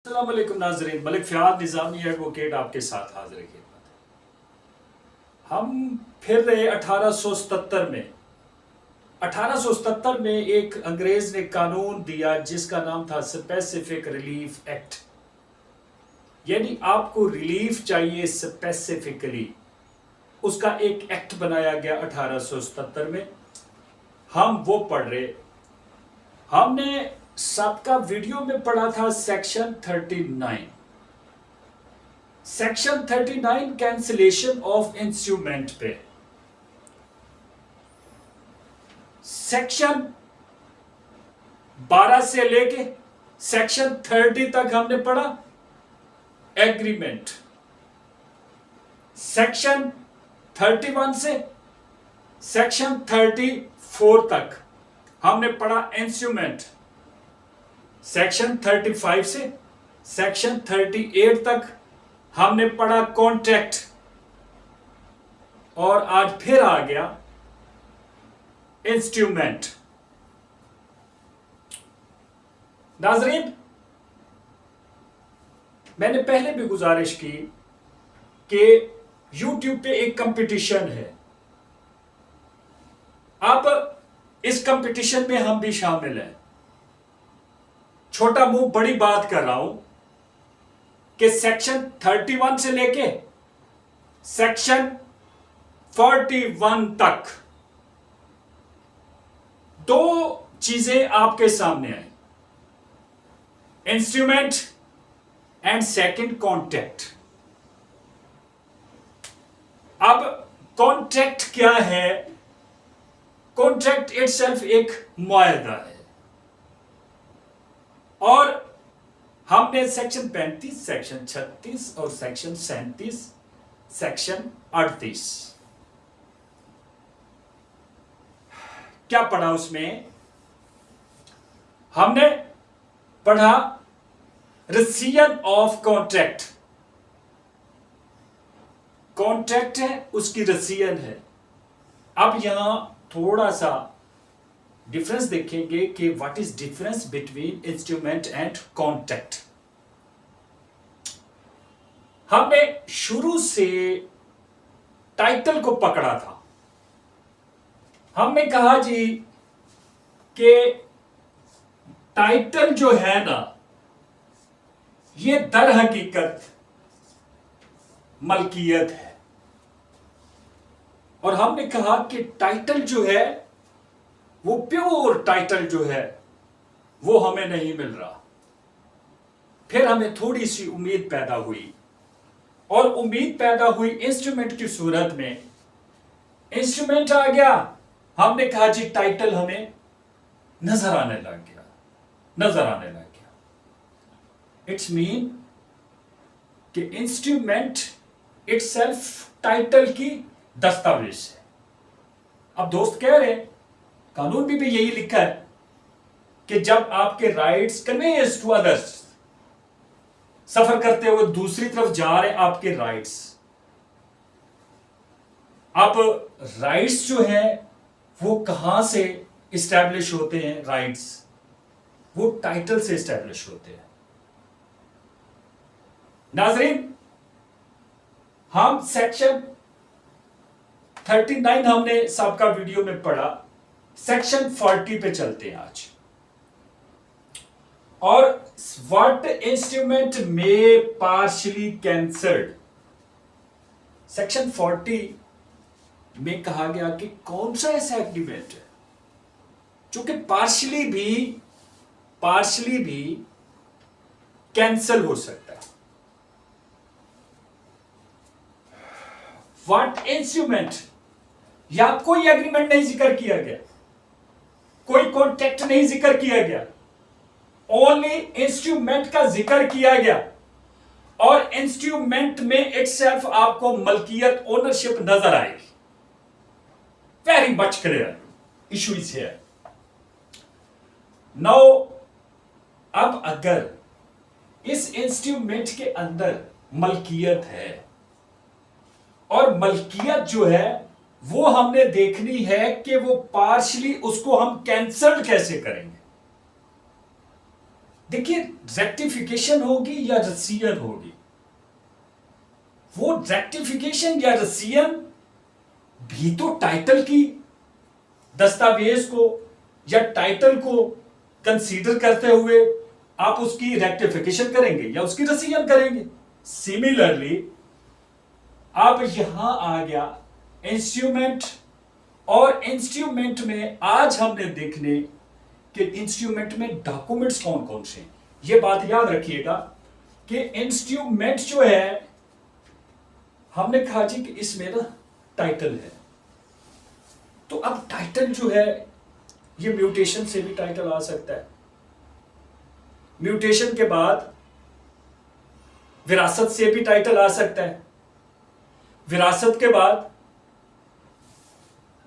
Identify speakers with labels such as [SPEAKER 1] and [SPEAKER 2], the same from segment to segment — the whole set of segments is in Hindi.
[SPEAKER 1] अस्सलाम वालेकुम नाज़रीन, मलिक फ़ियाद निज़ामी एडवोकेट आपके साथ हाज़िर है। हम फिर रहे 1877 में एक अंग्रेज़ ने कानून दिया जिसका नाम था स्पेसिफिक रिलीफ एक्ट। यानी आपको रिलीफ चाहिए स्पेसिफिकली, उसका एक एक्ट बनाया गया 1877 में। हम वो पढ़ रहे। हमने सबका वीडियो में पढ़ा था section 39। Section 39 cancellation of instrument पे। सेक्शन 12 से लेके सेक्शन 30 तक हमने पढ़ा एग्रीमेंट। सेक्शन 31 से सेक्शन 34 तक हमने पढ़ा इंस्ट्रूमेंट। सेक्शन 35 से सेक्शन 38 तक हमने पढ़ा कॉन्ट्रैक्ट। और आज फिर आ गया इंस्ट्रूमेंट। नाजरीन, मैंने पहले भी गुजारिश की कि YouTube पे एक कंपटीशन है। अब इस कंपटीशन में हम भी शामिल हैं। छोटा मुंह बड़ी बात कर रहा हूं कि सेक्शन 31 से लेके सेक्शन 41 तक दो चीजें आपके सामने आई, इंस्ट्रूमेंट एंड सेकंड कॉन्ट्रैक्ट। अब कॉन्ट्रैक्ट क्या है? कॉन्ट्रैक्ट इटसेल्फ एक मुआहदा है। और हमने सेक्शन 35, सेक्शन 36 और सेक्शन 37, सेक्शन 38 क्या पढ़ा उसमें? हमने पढ़ा रेसियन ऑफ कॉन्ट्रैक्ट। कॉन्ट्रैक्ट है, उसकी रेसियन है। अब यहां थोड़ा सा डिफरेंस देखेंगे कि what is difference between instrument and contract. हमने शुरू से टाइटल को पकड़ा था। हमने कहा जी कि टाइटल जो है ना, ये दर हकीकत मलकियत है। और हमने कहा कि टाइटल जो है वो प्योर टाइटल जो है वो हमें नहीं मिल रहा। फिर हमें थोड़ी सी उम्मीद पैदा हुई, और उम्मीद पैदा हुई इंस्ट्रूमेंट की सूरत में। इंस्ट्रूमेंट आ गया, हमने कहा जी टाइटल हमें नजर आने लग गया। इट्स मीन कि इंस्ट्रूमेंट इटसेल्फ टाइटल की दस्तावेज है। अब दोस्त कह रहे, कानून भी यही लिखा है कि जब आपके राइट्स कन्वेयंस टू अदर्स, सफर करते हुए दूसरी तरफ जा रहे आपके राइट्स। अब राइट्स जो है वो कहां से इस्टेब्लिश होते हैं? राइट्स वो टाइटल से इस्टेब्लिश होते हैं। नाजरीन, हम सेक्शन 39 हमने सबका वीडियो में पढ़ा। सेक्शन 40 पे चलते हैं आज। और व्हाट इंस्ट्रूमेंट में पार्शियली कैंसल्ड। सेक्शन 40 में कहा गया कि कौन सा ऐसा एग्रीमेंट है जो कि पार्शियली भी कैंसल हो सकता है। व्हाट इंस्ट्रूमेंट, या कोई एग्रीमेंट नहीं जिक्र किया गया, कोई कॉन्ट्रैक्ट नहीं जिक्र किया गया, ओनली इंस्ट्रूमेंट का जिक्र किया गया। और इंस्ट्रूमेंट में इटसेल्फ आपको मलकियत, ओनरशिप नजर आएगी। Very much clear issue is here. Now, अब अगर इस इंस्ट्रूमेंट के अंदर मलकियत है, और मलकियत जो है वो हमने देखनी है कि वो पार्शली उसको हम कैंसल कैसे करेंगे। देखिए रेक्टिफिकेशन होगी या रसियन होगी, वो रेक्टिफिकेशन या रसियन भी तो टाइटल की दस्तावेज को या टाइटल को कंसीडर करते हुए आप उसकी रेक्टिफिकेशन करेंगे या उसकी रसियन करेंगे। सिमिलरली अब यहां आ गया इंस्ट्रूमेंट, और इंस्ट्रूमेंट में आज हमने देखने कि इंस्ट्रूमेंट में डॉक्यूमेंट्स कौन कौन से हैं। यह बात याद रखिएगा कि इंस्ट्रूमेंट जो है, हमने कहा जी कि इसमें ना टाइटल है, तो अब टाइटल जो है ये म्यूटेशन से भी टाइटल आ सकता है। म्यूटेशन के बाद विरासत से भी टाइटल आ सकता है। विरासत के बाद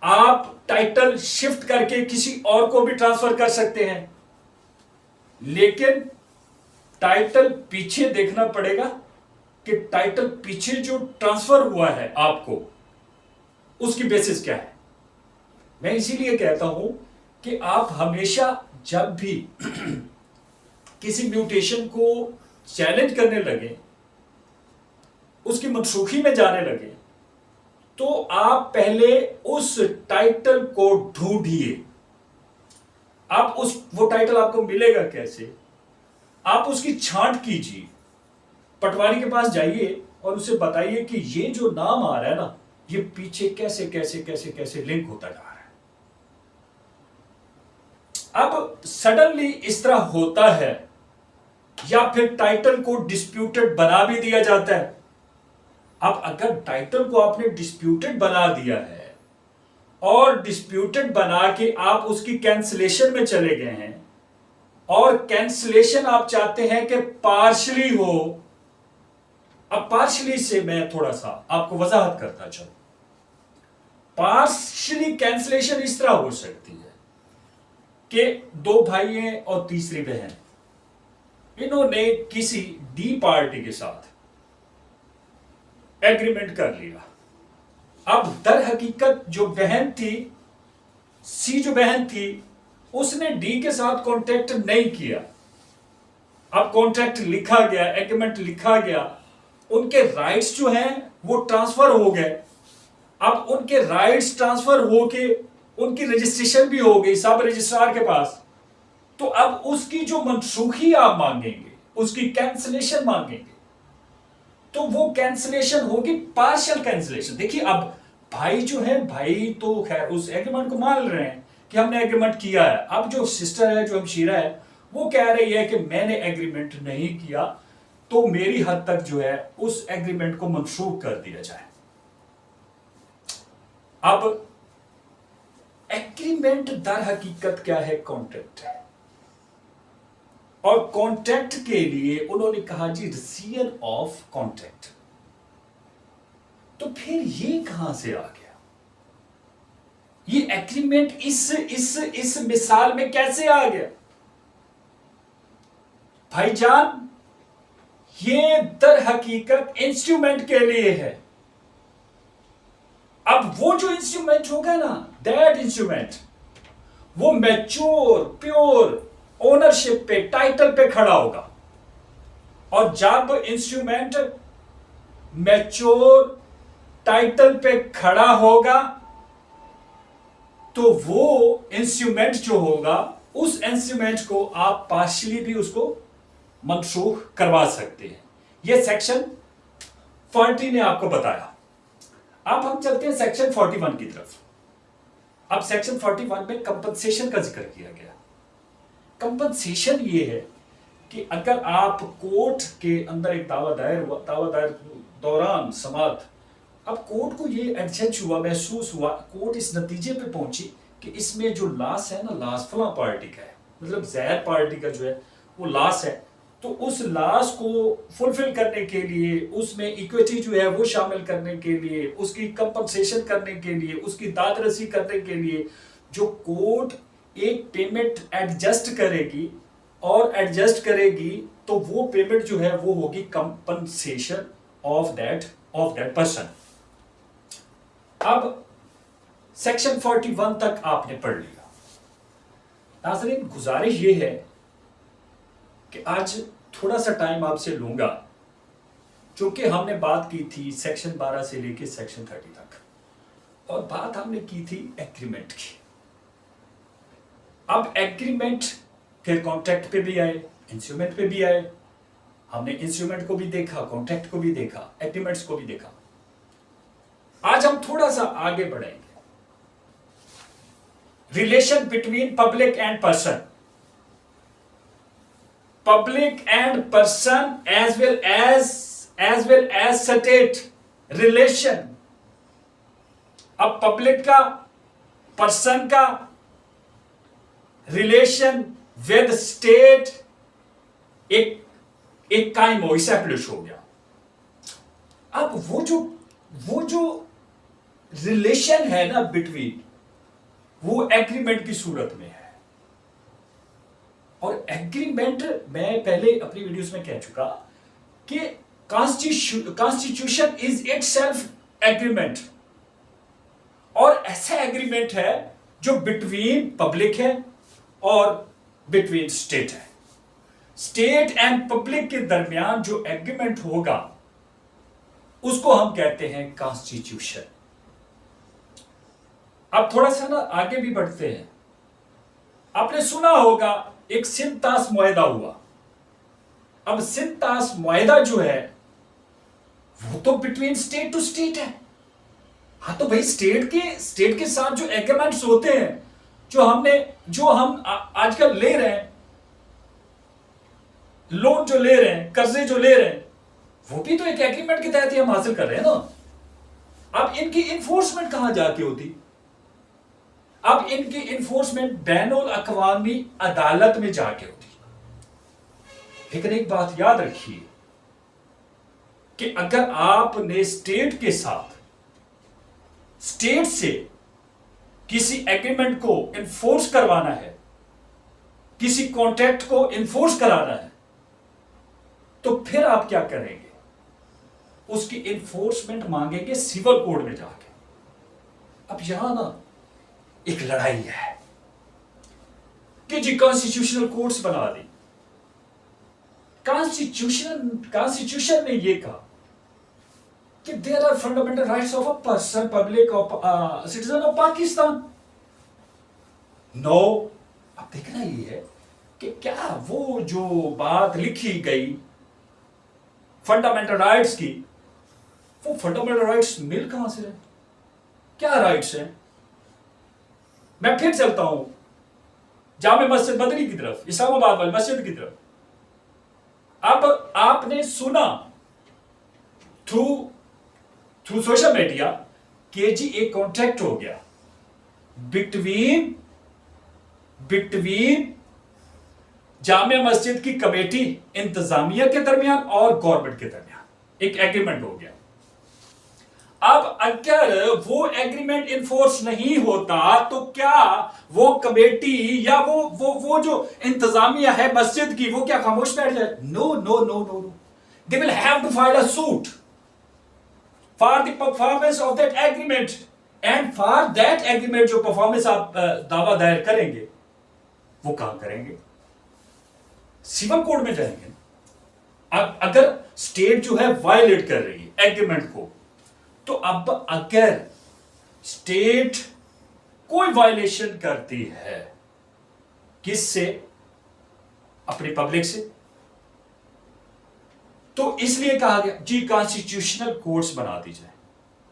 [SPEAKER 1] आप टाइटल शिफ्ट करके किसी और को भी ट्रांसफर कर सकते हैं, लेकिन टाइटल पीछे देखना पड़ेगा कि टाइटल पीछे जो ट्रांसफर हुआ है आपको, उसकी बेसिस क्या है। मैं इसीलिए कहता हूं कि आप हमेशा जब भी किसी म्यूटेशन को चैलेंज करने लगे, उसकी मनसूखी में जाने लगे, तो आप पहले उस टाइटल को ढूंढिए। आप वो टाइटल आपको मिलेगा कैसे, आप उसकी छांट कीजिए, पटवारी के पास जाइए और उसे बताइए कि ये जो नाम आ रहा है ना, ये पीछे कैसे कैसे कैसे कैसे लिंक होता जा रहा है। अब सडनली इस तरह होता है, या फिर टाइटल को डिस्प्यूटेड बना भी दिया जाता है। अब अगर टाइटल को आपने डिस्प्यूटेड बना दिया है और डिस्प्यूटेड बना के आप उसकी कैंसिलेशन में चले गए हैं, और कैंसिलेशन आप चाहते हैं कि पार्शली हो। अब पार्शली से मैं थोड़ा सा आपको वजाहत करता चलूं। पार्शली कैंसिलेशन इस तरह हो सकती है कि दो भाई हैं और तीसरी बहन, इन्होंने किसी डी पार्टी के साथ एग्रीमेंट कर लिया। अब दर हकीकत जो बहन थी, सी जो बहन थी, उसने डी के साथ कॉन्ट्रैक्ट नहीं किया। अब कॉन्ट्रैक्ट लिखा गया, एग्रीमेंट लिखा गया, उनके राइट्स जो हैं वो ट्रांसफर हो गए। अब उनके राइट्स ट्रांसफर होके उनकी रजिस्ट्रेशन भी हो गई सब रजिस्ट्रार के पास। तो अब उसकी जो मनसूखी आप मांगेंगे, उसकी कैंसिलेशन मांगेंगे, तो वो कैंसिलेशन होगी पार्शियल कैंसिलेशन। देखिए अब भाई जो है, भाई तो खैर उस एग्रीमेंट को मान रहे हैं कि हमने एग्रीमेंट किया है। अब जो सिस्टर है, जो हमशीरा है, वो कह रही है कि मैंने एग्रीमेंट नहीं किया, तो मेरी हद तक जो है उस एग्रीमेंट को मनसूख कर दिया जाए। अब एग्रीमेंट दर हकीकत क्या है, कॉन्ट्रैक्ट है, और कॉन्ट्रैक्ट के लिए उन्होंने कहा जी रिसीयल ऑफ कॉन्ट्रैक्ट। तो फिर ये कहां से आ गया, ये एग्रीमेंट इस मिसाल में कैसे आ गया भाईजान? ये दर हकीकत इंस्ट्रूमेंट के लिए है। अब वो जो इंस्ट्रूमेंट होगा ना, दैट इंस्ट्रूमेंट वो मैच्योर प्योर ओनरशिप पे, टाइटल पे खड़ा होगा। और जब इंस्ट्रूमेंट मैच्योर टाइटल पे खड़ा होगा, तो वो इंस्ट्रूमेंट जो होगा, उस इंस्ट्रूमेंट को आप पार्शियली भी उसको मनसूख करवा सकते हैं। यह सेक्शन 40 ने आपको बताया। अब हम चलते हैं सेक्शन 41 की तरफ। अब सेक्शन 41 में कंपनसेशन का जिक्र किया गया। कंपनसेशन ये है कि अगर आप कोर्ट के अंदर एक दावा दायर हुआ, दावा दायर दौरान समात, अब कोर्ट को ये एडजस्ट हुआ, महसूस हुआ, कोर्ट इस नतीजे पे पहुंची कि इसमें जो लॉस है ना, लॉस फला पार्टी का है, मतलब जहर पार्टी का जो है वो लॉस है। तो उस लॉस को फुलफिल करने के लिए, उसमें इक्विटी जो है वो शामिल करने के लिए, उसकी कंपनसेशन करने के लिए, उसकी दादरसी करने के लिए जो कोर्ट एक पेमेंट एडजस्ट करेगी और एडजस्ट करेगी, तो वो पेमेंट जो है वो होगी कंपनसेशन ऑफ दैट पर्सन। अब सेक्शन 41 तक आपने पढ़ लिया। नाज़रीन, गुजारिश ये है कि आज थोड़ा सा टाइम आपसे लूंगा, चूंकि हमने बात की थी सेक्शन 12 से लेके सेक्शन 30 तक, और बात हमने की थी एग्रीमेंट की। अब एग्रीमेंट फिर कॉन्ट्रैक्ट पे भी आए, इंस्ट्रूमेंट पे भी आए। हमने इंस्ट्रूमेंट को भी देखा, कॉन्ट्रैक्ट को भी देखा, एग्रीमेंट्स को भी देखा। आज हम थोड़ा सा आगे बढ़ेंगे। Relation between public and person, public and person as well as state relation. अब पब्लिक का, पर्सन का रिलेशन विद स्टेट एक कायम हो, इस्टैब्लिश हो गया। अब वो जो रिलेशन है ना बिटवीन, वो एग्रीमेंट की सूरत में है। और एग्रीमेंट मैं पहले अपनी वीडियोस में कह चुका कि कॉन्स्टिट्यूशन इज इटसेल्फ एग्रीमेंट, और ऐसा एग्रीमेंट है जो बिटवीन पब्लिक है और बिटवीन स्टेट है। स्टेट एंड पब्लिक के दरमियान जो एग्रीमेंट होगा उसको हम कहते हैं कॉन्स्टिट्यूशन। अब थोड़ा सा ना आगे भी बढ़ते हैं। आपने सुना होगा एक सिंतास मुआहदा हुआ। अब सिंतास मुआहदा जो है वो तो बिटवीन स्टेट टू स्टेट है। हाँ, तो भाई स्टेट के साथ जो एग्रीमेंट्स होते हैं, जो हम आजकल ले रहे हैं, लोन जो ले रहे हैं, कर्जे जो ले रहे हैं, वो भी तो एक एग्रीमेंट के तहत ही हम हासिल कर रहे हैं ना। अब इनकी इन्फोर्समेंट कहां जाके होती? अब इनकी इन्फोर्समेंट बैनुल अक़वामी अदालत में जाके होती। लेकिन एक बात याद रखिए कि अगर आपने स्टेट के साथ, स्टेट से किसी एग्रीमेंट को इन्फोर्स करवाना है, किसी कॉन्ट्रैक्ट को इन्फोर्स कराना है, तो फिर आप क्या करेंगे? उसकी इन्फोर्समेंट मांगेंगे सिविल कोड में जाके। अब यहां ना एक लड़ाई है कि जी कॉन्स्टिट्यूशनल कोर्ट्स बना दी। कॉन्स्टिट्यूशन ने ये कहा कि there are fundamental rights of a person, public of citizen of Pakistan. No, अब देखना ये है कि क्या वो जो बात लिखी गई फंडामेंटल राइट्स की, वो फंडामेंटल राइट्स मिल कहां से रहे? क्या राइट्स हैं? मैं फिर चलता हूं जामे मस्जिद बदरी की तरफ, इस्लामाबाद वाली मस्जिद की तरफ। अब आपने सुना थ्रू सोशल मीडिया कि जी एक कॉन्ट्रैक्ट हो गया बिटवीन जामिया मस्जिद की कमेटी, इंतजामिया के दरमियान और गवर्नमेंट के दरमियान एक एग्रीमेंट हो गया। अब अगर वो एग्रीमेंट इन्फोर्स नहीं होता तो क्या वो कमेटी या वो जो इंतजामिया है मस्जिद की, वो क्या खामोश बैठ जाए? No no no no no, they will have to file a suit for the performance of that agreement, and for that agreement जो परफॉर्मेंस आप दावा दायर करेंगे, वो कहां करेंगे? सिविल कोर्ट में जाएंगे। अगर स्टेट जो है वायलेट कर रही है एग्रीमेंट को, तो अब अगर स्टेट कोई वायलेशन करती है, किससे? अपनी पब्लिक से, तो इसलिए कहा गया जी कॉन्स्टिट्यूशनल कोर्ट्स बना दी जाए,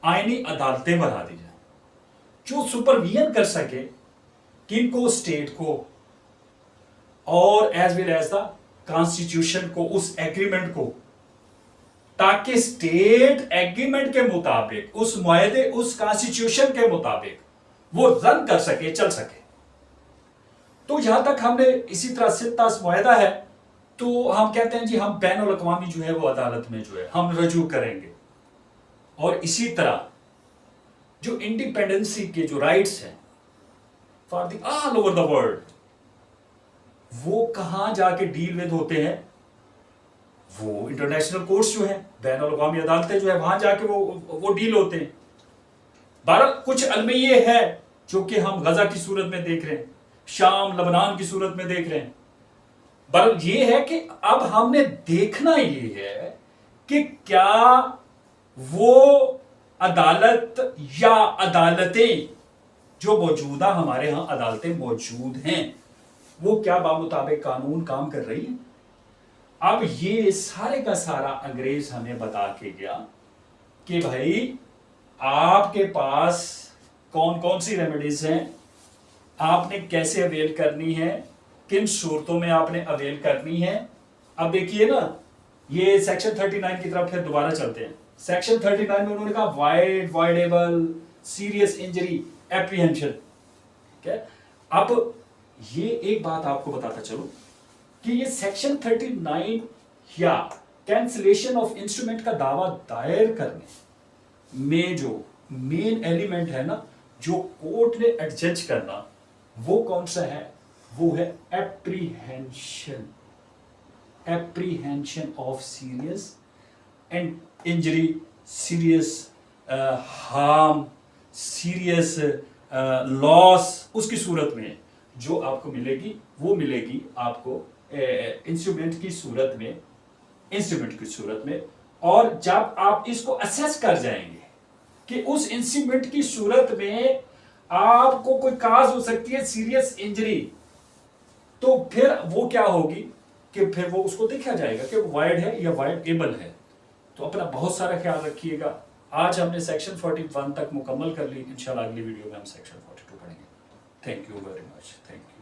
[SPEAKER 1] आईनी अदालतें बना दी जाए, जो सुपरविजन कर सके किनको? स्टेट को, और as well as the constitution को, उस एग्रीमेंट को, ताकि स्टेट एग्रीमेंट के मुताबिक, उस मुआहदे, उस कॉन्स्टिट्यूशन के मुताबिक वो रन कर सके, चल सके। तो यहां तक हमने इसी तरह सित्तास मुआहदा है, तो हम कहते हैं जी हम बैनुल अक़वामी जो है वो अदालत में जो है हम रजू करेंगे। और इसी तरह जो इंडिपेंडेंसी के जो राइट्स हैं for the all over the world, वो कहां जाके डील विद होते हैं? वो इंटरनेशनल कोर्ट्स जो है, बैनुल अक़वामी अदालतें जो है, वहां जाके वो डील होते हैं। भारत कुछ अलमिये है जो कि हम गजा की सूरत में देख रहे हैं, शाम लबनान की सूरत में देख रहे हैं, पर ये है कि अब हमने देखना ये है कि क्या वो अदालत या अदालतें जो मौजूदा हमारे यहां अदालतें मौजूद हैं वो क्या बामुताबिक कानून काम कर रही है। अब ये सारे का सारा अंग्रेज हमें बता के गया कि भाई आपके पास कौन कौन सी रेमेडीज हैं, आपने कैसे अवेल करनी है, किन सूरतों में आपने अवेल करनी है। अब देखिए ना, ये सेक्शन 39 की तरफ फिर दोबारा चलते हैं। सेक्शन 39 में उन्होंने कहा wide voidable serious injury apprehension. ठीक है, अब ये एक बात आपको बताता चलो कि ये सेक्शन 39 या कैंसिलेशन ऑफ इंस्ट्रूमेंट का दावा दायर करने में जो मेन एलिमेंट है ना, जो कोर्ट ने एडजस्ट करना, वो कौन सा है? वो है apprehension, apprehension of serious and injury, serious harm, serious loss. उसकी सूरत में जो आपको मिलेगी वो मिलेगी आपको इंस्ट्रूमेंट की सूरत में, इंस्ट्रूमेंट की सूरत में। और जब आप इसको असेस कर जाएंगे कि उस इंस्ट्रूमेंट की सूरत में आपको कोई काज हो सकती है सीरियस इंजरी, तो फिर वो क्या होगी कि फिर वो उसको देखा जाएगा कि वो वाइड है या वाइड एबल है। तो अपना बहुत सारा ख्याल रखिएगा। आज हमने सेक्शन 41 तक मुकम्मल कर ली। इंशाल्लाह अगली वीडियो में हम सेक्शन 42 पढ़ेंगे। Thank you very much. Thank you.